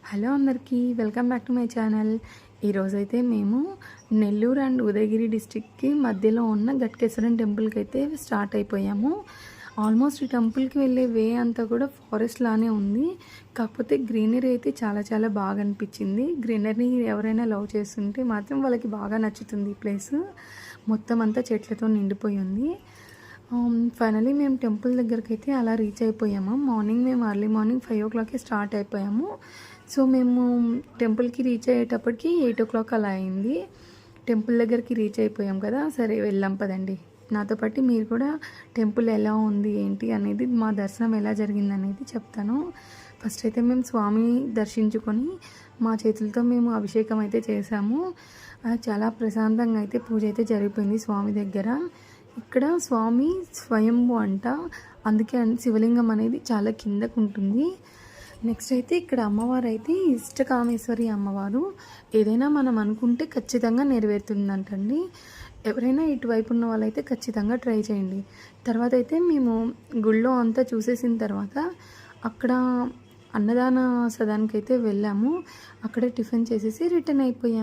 Hello అందరికీ welcome back to my channel. ఈరోజైతే మేము నెల్లూరు అండ్ ఉదయగిరి డిస్ట్రిక్ట్కి మధ్యలో ఉన్న గట్కేశ్వరం టెంపుల్కి అయితే స్టార్ట్ అయిపోయాము. ఆల్మోస్ట్ ఈ టెంపుల్కి వెళ్ళే వే అంతా కూడా ఫారెస్ట్ లానే ఉంది. కాకపోతే గ్రీనరీ అయితే చాలా చాలా బాగా అనిపించింది. గ్రీనరీ ఎవరైనా లవ్ చేస్తుంటే మాత్రం వాళ్ళకి బాగా నచ్చుతుంది. ఈ ప్లేస్ మొత్తం అంతా చెట్లతో నిండిపోయి ఉంది. ఫైనలీ మేము టెంపుల్ దగ్గరికి అయితే అలా రీచ్ అయిపోయాము. మేము ఎర్లీ మార్నింగ్ 5 o'clockకి స్టార్ట్ అయిపోయాము. సో మేము టెంపుల్కి రీచ్ అయ్యేటప్పటికి 8 o'clock అలా అయింది. టెంపుల్ దగ్గరికి రీచ్ అయిపోయాం కదా, సరే వెళ్ళాం పదండి. నాతో పాటు మీరు కూడా టెంపుల్ ఎలా ఉంది ఏంటి అనేది, మా దర్శనం ఎలా జరిగింది అనేది చెప్తాను. ఫస్ట్ అయితే మేము స్వామి దర్శించుకొని మా చేతులతో మేము అభిషేకం అయితే చేసాము. చాలా ప్రశాంతంగా అయితే పూజ అయితే జరిగిపోయింది స్వామి దగ్గర. ఇక్కడ స్వామి స్వయంభూ అంట, అందుకే శివలింగం అనేది చాలా కిందకు ఉంటుంది. నెక్స్ట్ అయితే ఇక్కడ అమ్మవారు అయితే ఇష్టకామేశ్వరి అమ్మవారు. ఏదైనా మనం అనుకుంటే ఖచ్చితంగా నెరవేరుతుందంటండి. ఎవరైనా ఇటువైపు ఉన్న వాళ్ళైతే ఖచ్చితంగా ట్రై చేయండి. తర్వాత అయితే మేము గుళ్ళో అంతా చూసేసిన తర్వాత అక్కడ అన్నదాన సదానికి అయితే వెళ్ళాము. అక్కడే టిఫిన్ చేసేసి రిటర్న్ అయిపోయాము.